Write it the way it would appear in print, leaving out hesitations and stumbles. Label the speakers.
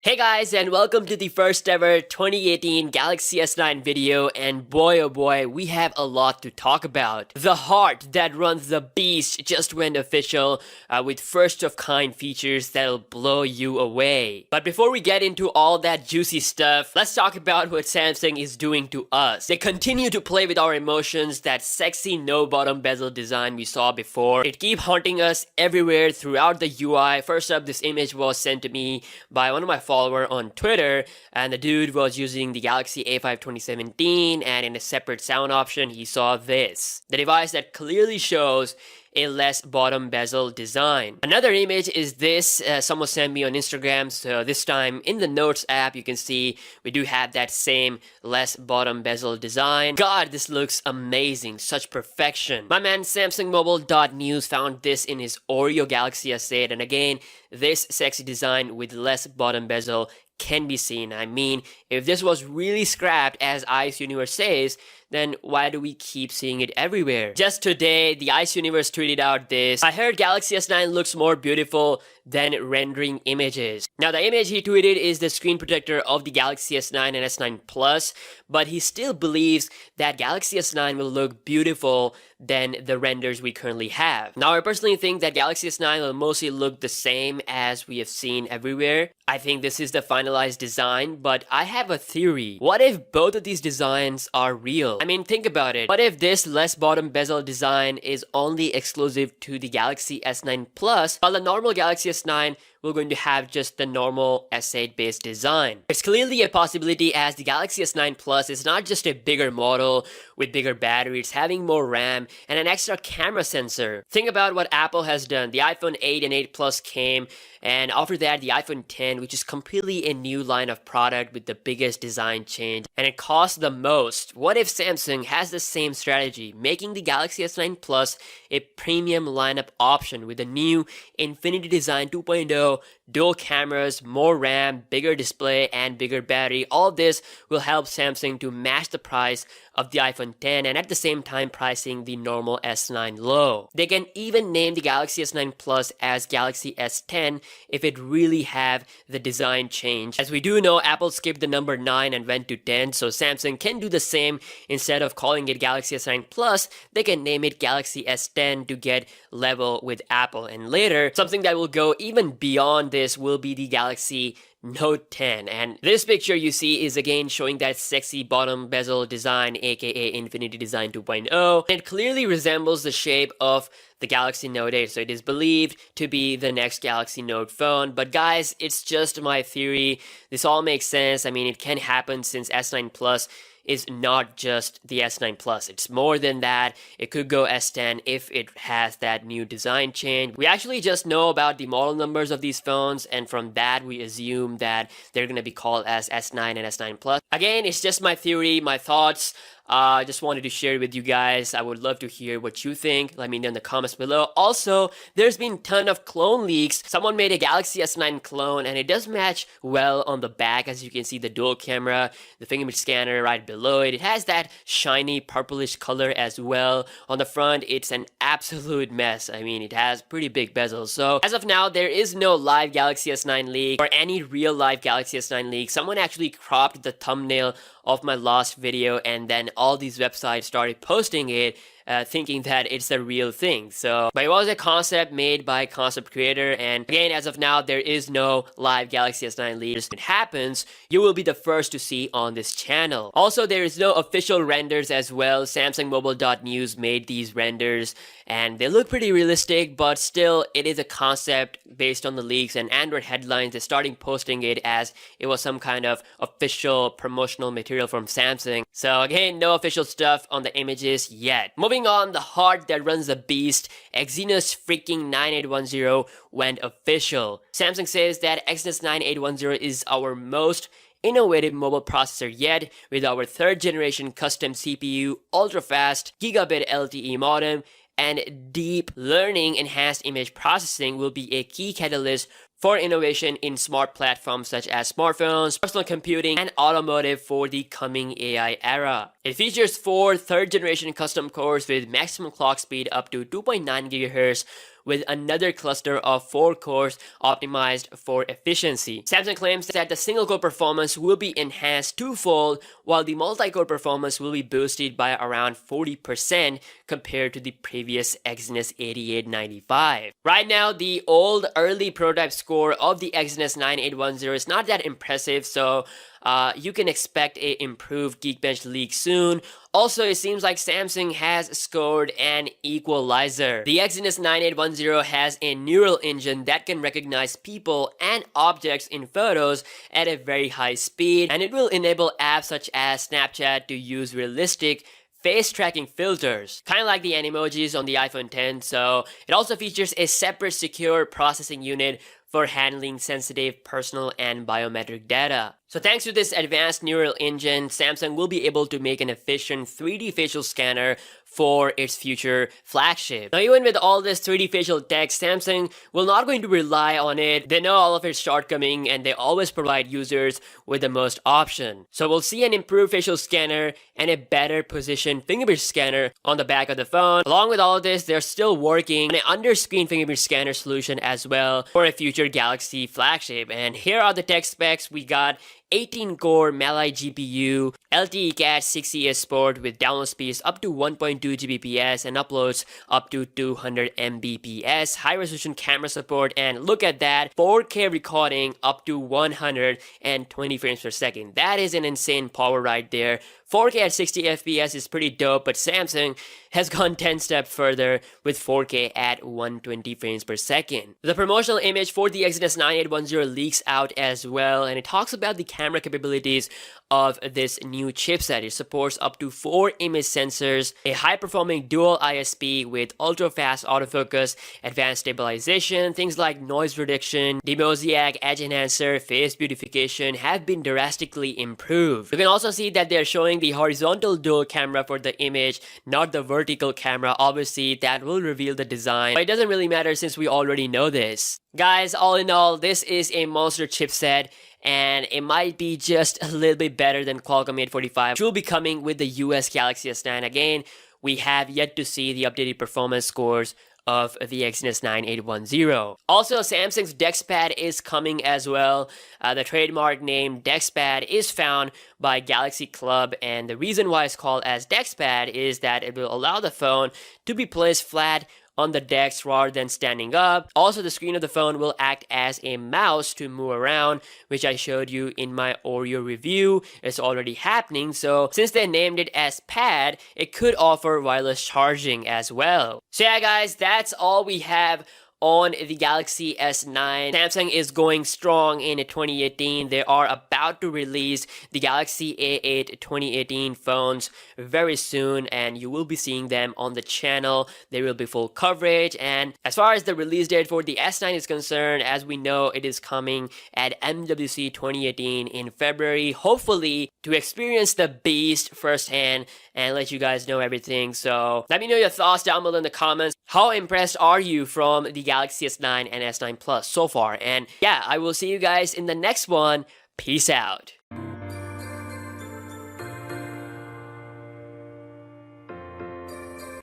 Speaker 1: Hey guys, and welcome to the first ever 2018 Galaxy S9 video, and boy oh boy, we have a lot to talk about. The heart that runs the beast just went official with first of kind features that'll blow you away. But before we get into all that juicy stuff, let's talk about what Samsung is doing to us. They continue to play with our emotions, that sexy no bottom bezel design we saw before. It keeps haunting us everywhere throughout the UI. First up, this image was sent to me by one of my follower on Twitter, and the dude was using the Galaxy A5 2017, and in a separate sound option he saw this, the device that clearly shows a less bottom bezel design. Another image is this, someone sent me on Instagram, so this time in the Notes app you can see we do have that same less bottom bezel design. God, this looks amazing, such perfection. My man SamsungMobile.news found this in his Oreo Galaxy S8, and again, this sexy design with less bottom bezel can be seen. I mean, if this was really scrapped as Ice Universe says, then why do we keep seeing it everywhere? Just today, the Ice Universe tweeted out this: I heard Galaxy S9 looks more beautiful than rendering images. Now, the image he tweeted is the screen protector of the Galaxy S9 and S9 Plus, but he still believes that Galaxy S9 will look beautiful than the renders we currently have. Now, I personally think that Galaxy S9 will mostly look the same as we have seen everywhere. I think this is the finalized design, but I have a theory. What if both of these designs are real? I mean, think about it. What if this less bottom bezel design is only exclusive to the Galaxy S9 Plus, while the normal Galaxy S9 we're going to have just the normal S8 based design? It's clearly a possibility, as the Galaxy S9 Plus is not just a bigger model with bigger battery, it's having more RAM and an extra camera sensor. Think about what Apple has done. The iPhone 8 and 8 Plus came, and after that the iPhone 10, which is completely a new line of product with the biggest design change, and it costs the most. What if Samsung has the same strategy, making the Galaxy S9 Plus a premium lineup option with a new Infinity Design 2.0, dual cameras, more RAM, bigger display, and bigger battery? All this will help Samsung to match the price of the iPhone 10 and at the same time pricing the normal S9 low. They can even name the Galaxy S9 Plus as Galaxy S10 if it really have the design change. As we do know, Apple skipped the number 9 and went to 10, so Samsung can do the same. Instead of calling it Galaxy S9 Plus, they can name it Galaxy S10 to get level with Apple. And later, something that will go even beyond this will be the Galaxy Note 10, and this picture you see is again showing that sexy bottom bezel design, aka Infinity Design 2.0. It clearly resembles the shape of the Galaxy Note 8, so it is believed to be the next Galaxy Note phone. But guys, it's just my theory. This all makes sense. I mean, it can happen since S9 Plus is not just the S9 Plus. It's more than that. It could go S10 if it has that new design change. We actually just know about the model numbers of these phones, and from that we assume that they're gonna be called as S9 and S9 Plus. Again, it's just my theory, my thoughts. I just wanted to share it with you guys. I would love to hear what you think. Let me know in the comments below. Also, there's been a ton of clone leaks. Someone made a Galaxy S9 clone, and it does match well on the back. As you can see, the dual camera, the fingerprint scanner right below it. It has that shiny purplish color as well. On the front, it's an absolute mess. I mean, it has pretty big bezels. So as of now, there is no live Galaxy S9 leak or any real live Galaxy S9 leak. Someone actually cropped the thumbnail of my last video, and then all these websites started posting it, thinking that it's a real thing. But it was a concept made by a concept creator, and again, as of now, there is no live Galaxy S9 leak. If it happens, you will be the first to see on this channel. Also, there is no official renders as well. SamsungMobile.news made these renders, and they look pretty realistic, but still, it is a concept based on the leaks, and Android headlines is starting posting it as it was some kind of official promotional material from Samsung. So again, no official stuff on the images yet. Moving on, the heart that runs the beast, Exynos freaking 9810 went official. Samsung says that Exynos 9810 is our most innovative mobile processor yet, with our 3rd generation custom CPU, ultra-fast gigabit LTE modem, and deep learning enhanced image processing will be a key catalyst for innovation in smart platforms such as smartphones, personal computing, and automotive for the coming AI era. It features 4 3rd generation custom cores with maximum clock speed up to 2.9 GHz, with another cluster of 4 cores optimized for efficiency. Samsung claims that the single-core performance will be enhanced twofold, while the multi-core performance will be boosted by around 40% compared to the previous Exynos 8895. Right now, the old early prototype score of the Exynos 9810 is not that impressive, so you can expect a improved Geekbench leak soon. Also, it seems like Samsung has scored an equalizer. The Exynos 9810 has a neural engine that can recognize people and objects in photos at a very high speed, and it will enable apps such as Snapchat to use realistic face tracking filters, kind of like the Animojis on the iPhone X. So it also features a separate secure processing unit for handling sensitive personal and biometric data. So thanks to this advanced neural engine, Samsung will be able to make an efficient 3D facial scanner for its future flagship. Now, even with all this 3D facial tech, Samsung will not going to rely on it. They know all of its shortcomings and they always provide users with the most option. So we'll see an improved facial scanner and a better positioned fingerprint scanner on the back of the phone. Along with all of this, they're still working on an under-screen fingerprint scanner solution as well for a future Galaxy flagship. And here are the tech specs. We got 18-core Mali GPU, LTE Cat 6E support with download speeds up to 1.2 Gbps and uploads up to 200 Mbps, high-resolution camera support, and look at that, 4K recording up to 120 frames per second. That is an insane power right there. 4K at 60 FPS is pretty dope, but Samsung has gone 10 steps further with 4K at 120 frames per second. The promotional image for the Exynos 9810 leaks out as well, and it talks about the camera capabilities of this new chipset. It supports up to 4 image sensors, a high-performing dual ISP with ultra-fast autofocus, advanced stabilization, things like noise reduction, demosiac, edge enhancer, face beautification have been drastically improved. You can also see that they're showing the horizontal dual camera for the image, not the vertical camera. Obviously, that will reveal the design, but it doesn't really matter since we already know this. Guys, all in all, this is a monster chipset, and it might be just a little bit better than Qualcomm 845, which will be coming with the US Galaxy S9. Again, we have yet to see the updated performance scores of the Exynos 9810. Also, Samsung's DexPad is coming as well. The trademark name DexPad is found by Galaxy Club, and the reason why it's called as DexPad is that it will allow the phone to be placed flat on the Dex rather than standing up. Also, the screen of the phone will act as a mouse to move around, which I showed you in my Oreo review. It's already happening, so since they named it as Pad, it could offer wireless charging as well. So yeah guys, that's all we have on the Galaxy S9. Samsung is going strong in 2018. They are about to release the Galaxy A8 2018 phones very soon, and you will be seeing them on the channel. There will be full coverage, and as far as the release date for the S9 is concerned, as we know, it is coming at MWC 2018 in February, hopefully to experience the beast firsthand and let you guys know everything. So let me know your thoughts down below in the comments. How impressed are you from the Galaxy S9 and S9 Plus so far? And yeah, I will see you guys in the next one. Peace out.